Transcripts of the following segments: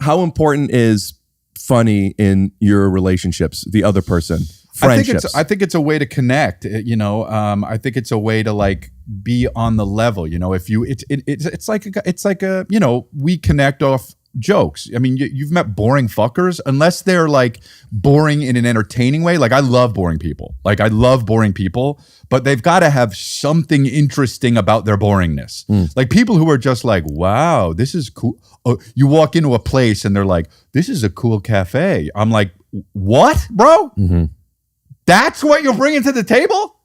how important is funny in your relationships? The other person, friendships. I think it's a way to connect. I think it's a way to like be on the level. If you, it's like a we connect off jokes. I mean, you've met boring fuckers, unless they're like boring in an entertaining way. Like I love boring people. But they've got to have something interesting about their boringness. Like people who are just like, wow, this is cool. Oh, you walk into a place and they're like, this is a cool cafe. I'm like, what, bro? Mm-hmm. That's what you're bringing to the table?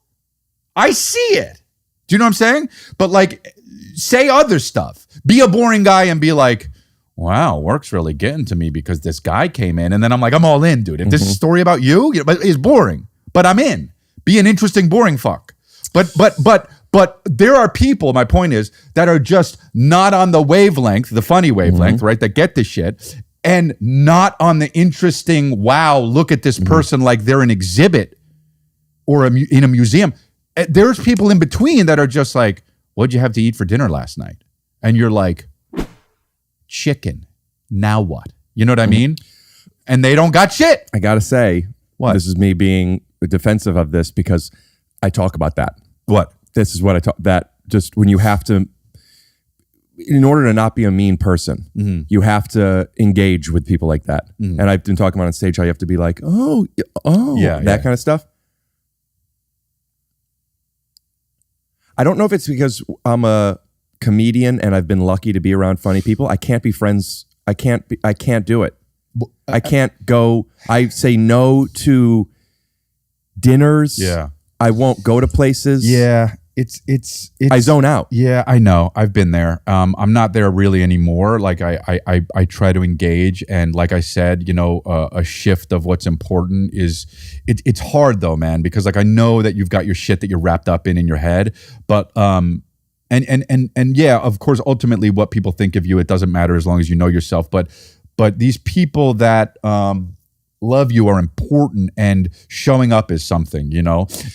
I see it. Do you know what I'm saying? But like, say other stuff. Be a boring guy and be like, wow, work's really getting to me because this guy came in. And then I'm like, I'm all in, dude. If this is a story about you, but it's boring, but I'm in. Be an interesting, boring fuck. But there are people, my point is, that are just not on the wavelength, the funny wavelength, right? That get this shit, and not on the interesting, wow, look at this person like they're an exhibit or in a museum. There's people in between that are just like, what'd you have to eat for dinner last night? And you're like, chicken. Now what? You know what I mean? And they don't got shit. I gotta say, this is me being defensive of this because I talk about that. What? This is what I talk, that just when you have to, in order to not be a mean person, you have to engage with people like that. And I've been talking about on stage how you have to be like, that kind of stuff. I don't know if it's because I'm a comedian and I've been lucky to be around funny people. I can't be friends. I can't do it. I can't go. I say no to dinners. Yeah. I won't go to places. Yeah. It's I zone out. Yeah, I know. I've been there. I'm not there really anymore. Like I try to engage, and like I said, a shift of what's important is it's hard though, man, because like I know that you've got your shit that you're wrapped up in your head, but and yeah, of course, ultimately what people think of you, it doesn't matter as long as you know yourself. But these people that love you are important, and showing up is something,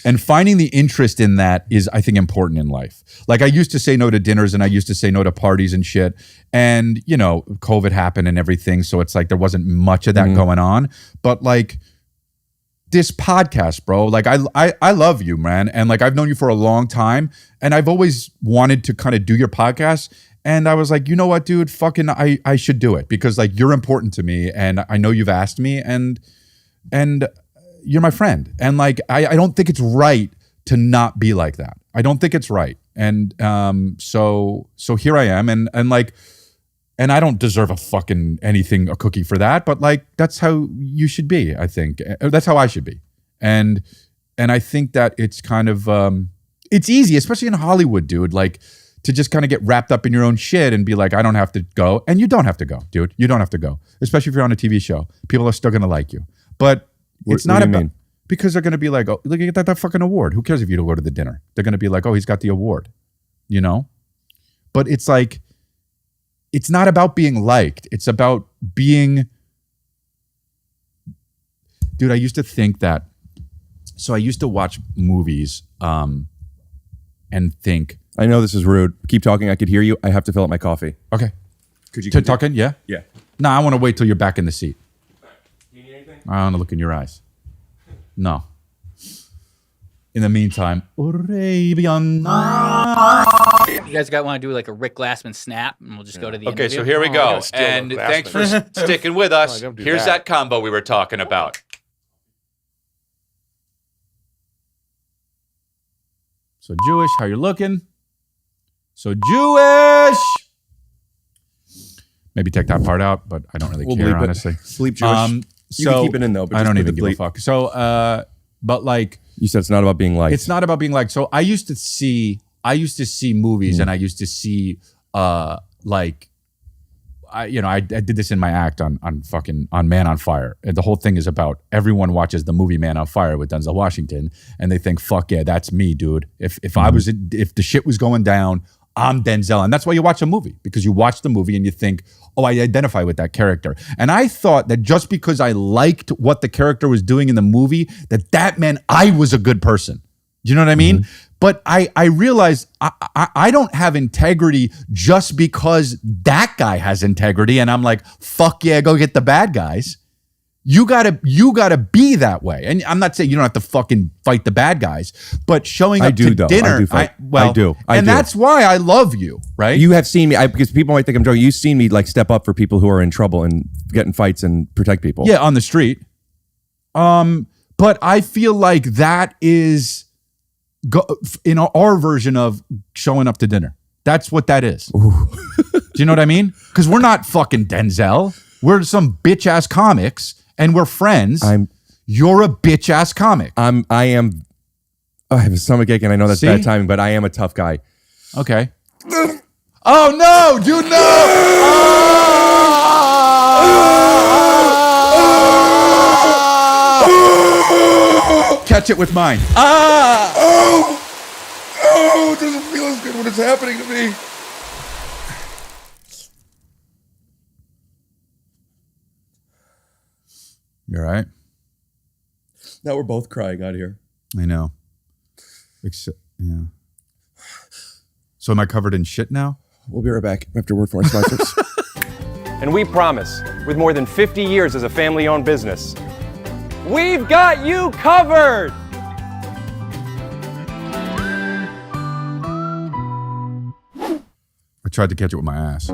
and finding the interest in that is, I think, important in life. Like I used to say no to dinners and I used to say no to parties and shit. And, COVID happened and everything. So it's like, there wasn't much of that going on, but like this podcast, bro, like I love you, man. And like, I've known you for a long time and I've always wanted to kind of do your podcast. And I was like, you know what, dude, fucking, I should do it because like you're important to me and I know you've asked me and you're my friend. And like, I don't think it's right to not be like that. I don't think it's right. And so here I am and I don't deserve a fucking a cookie for that, but like, that's how you should be, I think. That's how I should be. And I think that it's kind of, it's easy, especially in Hollywood, dude, like, to just kind of get wrapped up in your own shit and be like, I don't have to go. And you don't have to go, dude. You don't have to go. Especially if you're on a TV show. People are still going to like you. But it's not about, because they're going to be like, oh, look at that fucking award. Who cares if you don't go to the dinner? They're going to be like, oh, he's got the award, But it's like, it's not about being liked. It's about being, dude, I used to think that, so I used to watch movies and think, I know this is rude. Keep talking. I could hear you. I have to fill up my coffee. Okay. Could you keep talking? Yeah? Yeah. No, I want to wait till you're back in the seat. Do you need anything? I want to look in your eyes. No. In the meantime, Arabian Nights. You guys want to do like a Rick Glassman snap, and we'll just go to the Okay, interview? so here we go. And thanks for sticking with us. Here's that combo we were talking about. So Jewish, how you looking? So Jewish. Maybe take that part out, but I don't really care, honestly. Sleep Jewish. You can keep it in though. But I don't even give a fuck. So, but like you said, it's not about being liked. It's not about being liked. So I used to see movies, and I used to see like. I did this in my act on Man on Fire. And the whole thing is about everyone watches the movie Man on Fire with Denzel Washington, and they think, "Fuck yeah, that's me, dude." If the shit was going down, I'm Denzel, and that's why you watch a movie, because you watch the movie and you think, "Oh, I identify with that character." And I thought that just because I liked what the character was doing in the movie, that meant I was a good person. Do you know what I mean? But I realize I don't have integrity just because that guy has integrity, and I'm like, fuck yeah, go get the bad guys. You gotta be that way. And I'm not saying you don't have to fucking fight the bad guys, but showing up to dinner. I do fight. I do. That's why I love you, right? You have seen me, because people might think I'm joking. You've seen me like step up for people who are in trouble and get in fights and protect people. Yeah, on the street. But I feel like that is in our version of showing up to dinner. That's what that is. Do you know what I mean? Because we're not fucking Denzel. We're some bitch ass comics. And we're friends. You're a bitch ass comic. I have a stomachache, and I know that's bad timing, but I am a tough guy. Okay. Oh no, dude, no! Catch it with mine. Oh, it doesn't feel as good when it's happening to me. You're right. Now we're both crying out here. I know. Yeah. So am I covered in shit now? We'll be right back after word from our sponsors. And we promise, with more than 50 years as a family-owned business, we've got you covered! I tried to catch it with my ass.